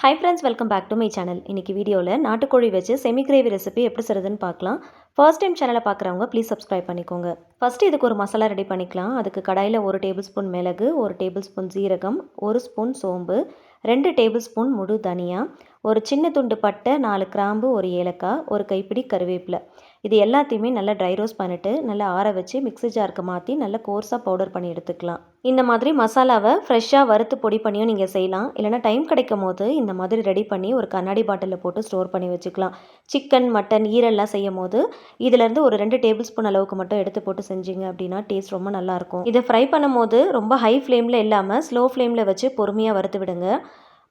Hi friends, welcome back to my channel. இன்றைக்கி வீடியோவில் நாட்டுக்கோழி வச்சு செமி கிரேவி ரெசிபி எப்படி செய்கிறதுன்னு பார்க்கலாம். ஃபர்ஸ்ட் டைம் சேனலை பார்க்குறவங்க ப்ளீஸ் சப்ஸ்கிரைப் பண்ணிக்கோங்க. ஃபஸ்ட்டு இதுக்கு ஒரு மசாலா ரெடி பண்ணிக்கலாம். அதுக்கு கடாயில் 1 டேபிள் ஸ்பூன் மிளகு, 1 டேபிள் ஸ்பூன் ஜீரகம், 1 ஸ்பூன் சோம்பு, 2 டேபிள் ஸ்பூன் முழு தனியா, ஒரு சின்ன துண்டு பட்டை, 4 கிராம்பு, ஒரு ஏலக்காய், ஒரு கைப்பிடி கருவேப்பிலை. இது எல்லாத்தையுமே நல்லா ட்ரை ரோஸ்ட் பண்ணிவிட்டு நல்லா ஆற வச்சு மிக்ஸி ஜாருக்கு மாற்றி நல்லா கோர்ஸாக பவுடர் பண்ணி எடுத்துக்கலாம். இந்த மாதிரி மசாலாவை ஃப்ரெஷ்ஷாக வறுத்து பொடி பண்ணியும் நீங்கள் செய்யலாம். இல்லைனா டைம் கிடைக்கும் போது இந்த மாதிரி ரெடி பண்ணி ஒரு கண்ணாடி பாட்டிலில் போட்டு ஸ்டோர் பண்ணி வச்சுக்கலாம். சிக்கன், மட்டன், ஈரல்லாம் செய்யும் போது இதிலேருந்து ஒரு 2 டேபிள் ஸ்பூன் அளவுக்கு மட்டும் எடுத்து போட்டு செஞ்சீங்க அப்படின்னா டேஸ்ட் ரொம்ப நல்லாயிருக்கும். இதை ஃப்ரை பண்ணும் போது ரொம்ப ஹை ஃப்ளேமில் இல்லாமல் ஸ்லோ ஃப்ளேமில் வச்சு பொறுமையாக வறுத்து விடுங்க.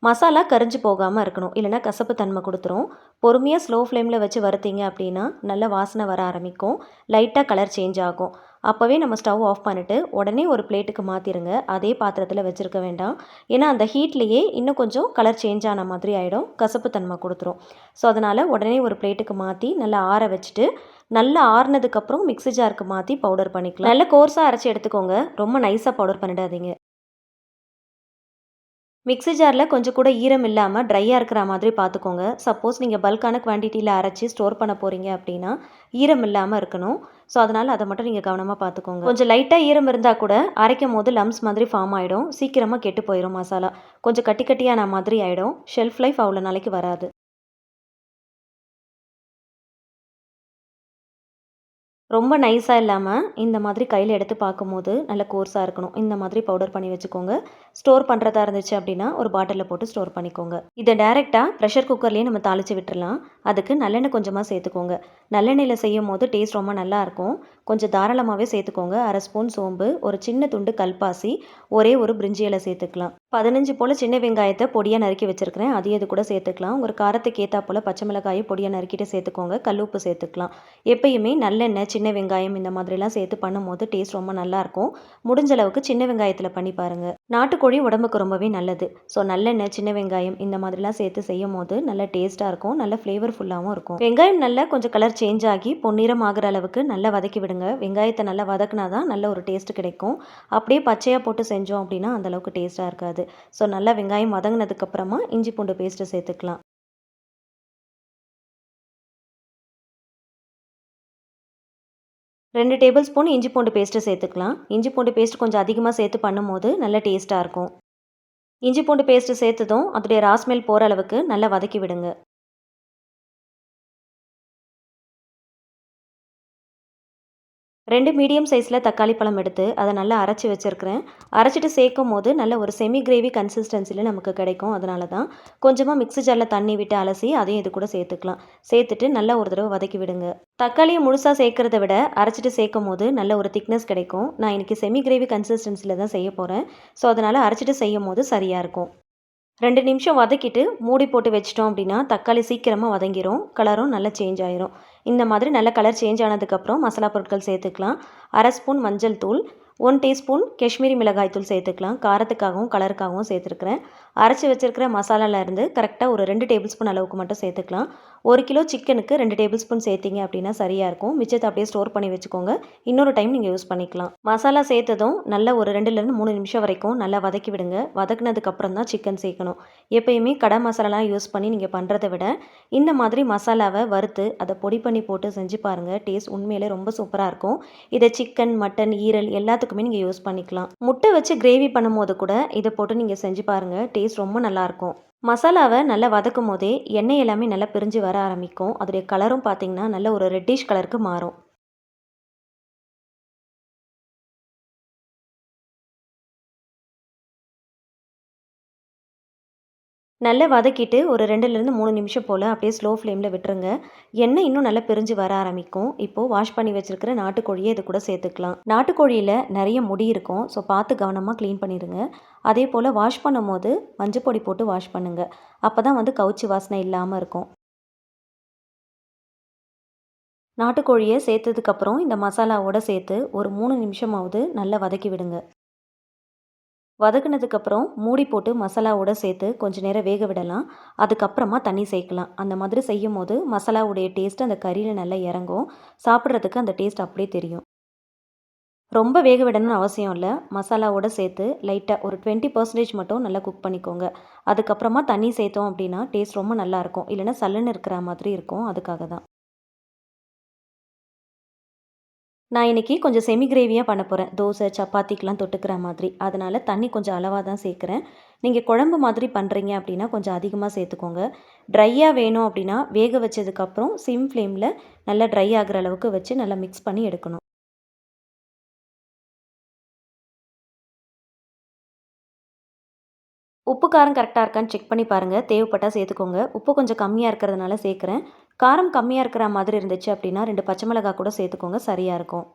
மசாலா கரிஞ்சு போகாமல் இருக்கணும், இல்லைனா கசப்பு தன்மை கொடுத்துரும். பொறுமையாக ஸ்லோ ஃப்ளேமில் வச்சு வறுத்தீங்க அப்படின்னா நல்ல வாசனை வர ஆரம்பிக்கும். லைட்டாக கலர் சேஞ்ச் ஆகும். அப்போவே நம்ம ஸ்டவ் ஆஃப் பண்ணிவிட்டு உடனே ஒரு பிளேட்டுக்கு மாற்றிடுங்க. அதே பாத்திரத்தில் வச்சுருக்க வேண்டாம். ஏன்னா அந்த ஹீட்லேயே இன்னும் கொஞ்சம் கலர் சேஞ்ச் ஆன மாதிரி ஆகிடும், கசப்பு தன்மை கொடுத்துரும். ஸோ அதனால் உடனே ஒரு பிளேட்டுக்கு மாற்றி நல்லா ஆற வச்சுட்டு நல்லா ஆறுனதுக்கப்புறம் மிக்ஸி ஜாருக்கு மாற்றி பவுடர் பண்ணிக்கலாம். நல்ல கோர்ஸாக அரைச்சி எடுத்துக்கோங்க, ரொம்ப நைஸாக பவுடர் பண்ணிடாதீங்க. மிக்ஸி ஜாரில் கொஞ்சம் கூட ஈரம் இல்லாமல் ட்ரையாக இருக்கிற மாதிரி பார்த்துக்கோங்க. சப்போஸ் நீங்கள் பல்கான குவான்டிட்டியில் அரைச்சி ஸ்டோர் பண்ண போகிறீங்க அப்படின்னா ஈரம் இல்லாமல் இருக்கணும். ஸோ அதனால் அதை மட்டும் நீங்கள் கவனமாக பார்த்துக்கோங்க. கொஞ்சம் லைட்டாக ஈரம் இருந்தால் கூட அரைக்கும் போது லம்ஸ் மாதிரி ஃபார்ம் ஆகிடும், சீக்கிரமாக கெட்டு போயிடும். மசாலா கொஞ்சம் கட்டி கட்டியான மாதிரி ஆகிடும், ஷெல்ஃப் லைஃப் அவ்வளோ நாளைக்கு வராது. ரொம்ப நைஸாக இல்லாமல் இந்த மாதிரி கையில் எடுத்து பார்க்கும்போது நல்ல கோர்ஸாக இருக்கணும். இந்த மாதிரி பவுடர் பண்ணி வச்சுக்கோங்க. ஸ்டோர் பண்ணுறதா இருந்துச்சு அப்படின்னா ஒரு பாட்டிலில் போட்டு ஸ்டோர் பண்ணிக்கோங்க. இதை டைரெக்டாக ப்ரெஷர் குக்கர்லேயே நம்ம தாளித்து விட்டுறலாம். அதுக்கு நல்லெண்ணெய் கொஞ்சமாக சேர்த்துக்கோங்க. நல்லெண்ணெயில் செய்யும் போது டேஸ்ட் ரொம்ப நல்லாயிருக்கும். கொஞ்சம் தாராளமாகவே சேர்த்துக்கோங்க. 1/2 ஸ்பூன் சோம்பு, ஒரு சின்ன துண்டு கல்பாசி, ஒரே ஒரு பிரிஞ்சி இலை சேர்த்துக்கலாம். 15 போல் சின்ன வெங்காயத்தை பொடியாக நறுக்கி வச்சுருக்கிறேன், அதையும் இது கூட சேர்த்துக்கலாம். ஒரு காரத்துக்கு ஏற்றா போல் பச்சை மிளகாயை பொடியாக நறுக்கிட்டு சேர்த்துக்கோங்க. கல்லுப்பு சேர்த்துக்கலாம். எப்பயுமே நல்லெண்ணெய், சின்ன வெங்காயம் இந்த மாதிரிலாம் சேர்த்து பண்ணும்போது டேஸ்ட் ரொம்ப நல்லாயிருக்கும். முடிஞ்ச அளவுக்கு சின்ன வெங்காயத்தில் பண்ணி பாருங்கள். நாட்டுக்கோழி உடம்புக்கு ரொம்பவே நல்லது. ஸோ நல்லெண்ணெய், சின்ன வெங்காயம் இந்த மாதிரிலாம் சேர்த்து செய்யும் போது நல்ல டேஸ்ட்டாக இருக்கும், நல்ல ஃப்ளேவர்ஃபுல்லாகவும் இருக்கும். வெங்காயம் நல்லா கொஞ்சம் கலர் சேஞ்ச் ஆகி பொன்னிறம் ஆகிற அளவுக்கு நல்லா வதக்கி விடுங்க. வெங்காயத்தை நல்லா வதக்குனா தான் நல்ல ஒரு டேஸ்ட் கிடைக்கும். அப்படியே பச்சையாக போட்டு செஞ்சோம் அப்படின்னா அந்தளவுக்கு டேஸ்ட்டாக இருக்காது. ஸோ நல்லா வெங்காயம் வதங்கினதுக்கப்புறமா இஞ்சி பூண்டு பேஸ்ட்டு சேர்த்துக்கலாம். 2 டேபிள் ஸ்பூன் இஞ்சி பூண்டு பேஸ்ட்டு சேர்த்துக்கலாம். இஞ்சி பூண்டு பேஸ்ட் கொஞ்சம் அதிகமாக சேர்த்து பண்ணும்போது நல்ல டேஸ்ட்டாக இருக்கும். இஞ்சி பூண்டு பேஸ்ட்டு சேர்த்ததும் அதோடைய ராஸ்மெல் போகிற அளவுக்கு நல்லா வதக்கி விடுங்க. 2 மீடியம் சைஸில் தக்காளி பழம் எடுத்து அதை நல்லா அரைச்சி வச்சுருக்கிறேன். அரைச்சிட்டு சேர்க்கும் போது நல்ல ஒரு செமி கிரேவி கன்சிஸ்டன்சியில் நமக்கு கிடைக்கும். அதனால தான் கொஞ்சமாக மிக்ஸி ஜாரில் தண்ணி விட்டு அலசி அதையும் இது கூட சேர்த்துக்கலாம். சேர்த்துட்டு நல்லா ஒரு தடவை வதக்கி விடுங்க. தக்காளியை முழுசாக சேர்க்குறத விட அரைச்சிட்டு சேர்க்கும் போது நல்ல ஒரு திக்னஸ் கிடைக்கும். நான் இன்றைக்கி செமி கிரேவி கன்சிஸ்டன்சியில் தான் செய்ய போகிறேன். ஸோ அதனால் அரைச்சிட்டு செய்யும் போது சரியாக இருக்கும். 2 நிமிஷம் வதக்கிட்டு மூடி போட்டு வச்சிட்டோம் அப்படின்னா தக்காளி சீக்கிரமாக வதங்கிரும், கலரும் நல்லா சேஞ்ச் ஆயிரும். இந்த மாதிரி நல்ல கலர் சேஞ்ச் ஆனதுக்கப்புறம் மசாலா பொருட்கள் சேர்த்துக்கலாம். 1/2 ஸ்பூன் மஞ்சள் தூள், 1 டீஸ்பூன் காஷ்மீரி மிளகாய் தூள் சேர்த்துக்கலாம். காரத்துக்காகவும் கலருக்காகவும் சேர்த்துருக்குறேன். அரைச்சி வச்சிருக்கிற மசாலாலேருந்து கரெக்டாக ஒரு 2 டேபிள் ஸ்பூன் அளவுக்கு மட்டும் சேர்த்துக்கலாம். 1 கிலோ சிக்கனுக்கு 2 டேபிள் ஸ்பூன் சேர்த்திங்க அப்படின்னா சரியாக இருக்கும். மிச்சத்தை அப்படியே ஸ்டோர் பண்ணி வச்சுக்கோங்க, இன்னொரு டைம் நீங்கள் யூஸ் பண்ணிக்கலாம். மசாலா சேர்த்ததும் நல்லா ஒரு 2லேருந்து 3 நிமிஷம் வரைக்கும் நல்லா வதக்கி விடுங்க. வதக்குனதுக்கப்புறம் தான் சிக்கன் சேர்க்கணும். எப்பயுமே கடை மசாலாலாம் யூஸ் பண்ணி நீங்கள் பண்ணுறதை விட இந்த மாதிரி மசாலாவை வறுத்து அதை பொடி பண்ணி போட்டு செஞ்சு பாருங்கள். டேஸ்ட் உண்மையிலே ரொம்ப சூப்பராக இருக்கும். இதை சிக்கன், மட்டன், ஈரல் எல்லாத்துக்குமே நீங்கள் யூஸ் பண்ணிக்கலாம். முட்டை வச்சு கிரேவி பண்ணும்போது கூட இதை போட்டு நீங்கள் செஞ்சு பாருங்கள், டேஸ்ட் ரொம்ப நல்லாயிருக்கும். மசாலாவை நல்லா வதக்கும் போதே எண்ணெய் எல்லாமே நல்லா பிரிஞ்சு வர ஆரம்பிக்கும். அதோடைய கலரும் பார்த்திங்கன்னா நல்ல ஒரு ரெட்டிஷ் கலருக்கு மாறும். நல்லா வதக்கிட்டு ஒரு 2லேருந்து 3 நிமிஷம் போல் அப்படியே ஸ்லோ ஃப்ளேமில் விட்டுருங்க. எண்ணெய் இன்னும் நல்லா பிரிஞ்சு வர ஆரம்பிக்கும். இப்போது வாஷ் பண்ணி வச்சுருக்கிற நாட்டுக்கோழியை இது கூட சேர்த்துக்கலாம். நாட்டுக்கோழியில் நிறைய முடி இருக்கும், ஸோ பார்த்து கவனமாக க்ளீன் பண்ணிடுங்க. அதே போல் வாஷ் பண்ணும் போது மஞ்சள் பொடி போட்டு வாஷ் பண்ணுங்கள். அப்போ தான் கவுச்சி வாசனை இல்லாமல் இருக்கும். நாட்டுக்கோழியை சேர்த்ததுக்கப்புறம் இந்த மசாலாவோடு சேர்த்து ஒரு 3 நிமிஷமாவது நல்லா வதக்கி விடுங்க. வதக்குனதுக்கப்புறம் மூடி போட்டு மசாலாவோட சேர்த்து கொஞ்சம் நேரம் வேக விடலாம். அதுக்கப்புறமா தண்ணி சேர்க்கலாம். அந்த மாதிரி செய்யும் போது மசாலாவுடைய டேஸ்ட் அந்த கறியில் நல்லா இறங்கும். சாப்பிட்றதுக்கு அந்த டேஸ்ட் அப்படியே தெரியும். ரொம்ப வேக விடணும்னு அவசியம் இல்லை. மசாலாவோட சேர்த்து லைட்டாக ஒரு 20% மட்டும் நல்லா குக் பண்ணிக்கோங்க. அதுக்கப்புறமா தண்ணி சேர்த்தோம் அப்படின்னா டேஸ்ட் ரொம்ப நல்லாயிருக்கும். இல்லைன்னா சல்லுன்னு இருக்கிற மாதிரி இருக்கும். அதுக்காக தான். நான் இன்னைக்கு கொஞ்சம் செமி கிரேவியாக பண்ண போகிறேன். தோசை, சப்பாத்திக்கெலாம் தொட்டுக்கிற மாதிரி. அதனால தண்ணி கொஞ்சம் அளவாக தான் சேர்க்குறேன். நீங்கள் குழம்பு மாதிரி பண்ணுறீங்க அப்படின்னா கொஞ்சம் அதிகமாக சேர்த்துக்கோங்க. ட்ரையாக வேணும் அப்படின்னா வேக வச்சதுக்கப்புறம் சிம் ஃப்ளேமில் நல்லா ட்ரை ஆகிற அளவுக்கு வச்சு நல்லா மிக்ஸ் பண்ணி எடுக்கணும். உப்பு காரம் கரெக்டாக இருக்கான்னு செக் பண்ணி பாருங்கள். தேவைப்பட்டால் சேர்த்துக்கோங்க. உப்பு கொஞ்சம் கம்மியாக இருக்கிறதுனால சேர்க்குறேன். காரம் கம்மியாக இருக்கிற மாதிரி இருந்துச்சு அப்படின்னா 2 பச்சை மிளகாய் கூட சேர்த்துக்கோங்க. சரியாக இருக்கும்.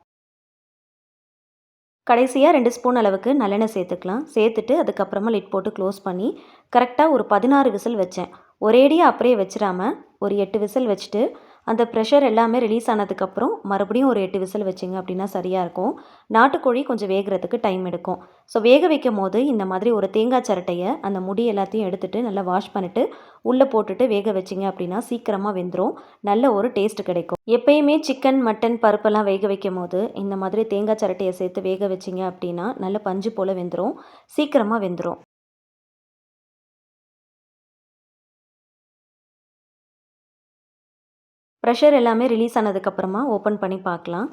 கடைசியாக 2 ஸ்பூன் அளவுக்கு நல்லெண்ணெய் சேர்த்துக்கலாம். சேர்த்துட்டு அதுக்கப்புறமா லிட் போட்டு க்ளோஸ் பண்ணி கரெக்டாக ஒரு 16 விசில் வச்சேன். ஒரேடியாக அப்படியே வச்சிடாம ஒரு 8 விசில் வச்சுட்டு அந்த ப்ரெஷர் எல்லாமே ரிலீஸ் ஆனதுக்கப்புறம் மறுபடியும் ஒரு 8 விசில் வச்சிங்க அப்படின்னா சரியாக இருக்கும். நாட்டுக்கோழி கொஞ்சம் வேகிறதுக்கு டைம் எடுக்கும். ஸோ வேக வைக்கும் போது இந்த மாதிரி ஒரு தேங்காய் சிரட்டையை அந்த முடி எல்லாத்தையும் எடுத்துட்டு நல்லா வாஷ் பண்ணிவிட்டு உள்ளே போட்டுட்டு வேக வச்சிங்க அப்படின்னா சீக்கிரமாக வெந்துடும். நல்ல ஒரு டேஸ்ட் கிடைக்கும். எப்பயுமே சிக்கன், மட்டன், பருப்பெல்லாம் வேக வைக்கும் போது இந்த மாதிரி தேங்காய் சிரட்டையை சேர்த்து வேக வச்சிங்க அப்படின்னா நல்ல பஞ்சு போல் வெந்துடும். சீக்கிரமாக வெந்துடும். ப்ரெஷர் எல்லாமே ரிலீஸ் ஆனதுக்கப்புறமா ஓப்பன் பண்ணி பார்க்கலாம்.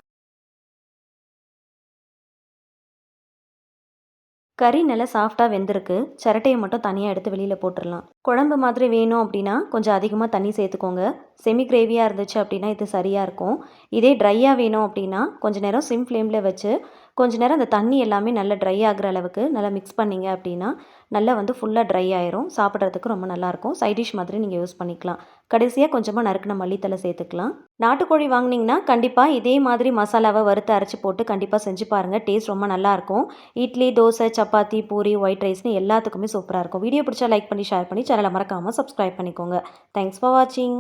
கறி நல்லா சாஃப்டாக வெந்திருக்கு. சிரட்டையை மட்டும் தனியாக எடுத்து வெளியில் போட்டுடலாம். குழம்பு மாதிரி வேணும் அப்படின்னா கொஞ்சம் அதிகமாக தண்ணி சேர்த்துக்கோங்க. செமி கிரேவியாக இருந்துச்சு அப்படின்னா இது சரியாக இருக்கும். இதே ட்ரையாக வேணும் அப்படின்னா கொஞ்சம் நேரம் சிம் ஃப்ளேமில் வச்சு கொஞ்ச நேரம் அந்த தண்ணி எல்லாமே நல்லா ட்ரை ஆகிற அளவுக்கு நல்லா மிக்ஸ் பண்ணிங்க அப்படின்னா நல்லா வந்து ஃபுல்லாக ட்ரை ஆயிரும். சாப்பிட்றதுக்கு ரொம்ப நல்லாயிருக்கும். சைட் டிஷ் மாதிரி நீங்கள் யூஸ் பண்ணிக்கலாம். கடைசியாக கொஞ்சமாக நறுக்கின மல்லித்தலை சேர்த்துக்கலாம். நாட்டுக்கோழி வாங்கினீங்கன்னா கண்டிப்பாக இதே மாதிரி மசாலாவை வறுத்து அரைச்சி போட்டு கண்டிப்பாக செஞ்சு பாருங்கள். டேஸ்ட் ரொம்ப நல்லாயிருக்கும். இட்லி, தோசை, சப்பாத்தி, பூரி, ஒயிட் ரைஸ்னு எல்லாத்துக்குமே சூப்பராக இருக்கும். வீடியோ பிடிச்சா லைக் பண்ணி ஷேர் பண்ணி சேனலை மறக்காமல் சப்ஸ்கிரைப் பண்ணிக்கோங்க. தேங்க்ஸ் ஃபார் வாட்சிங்.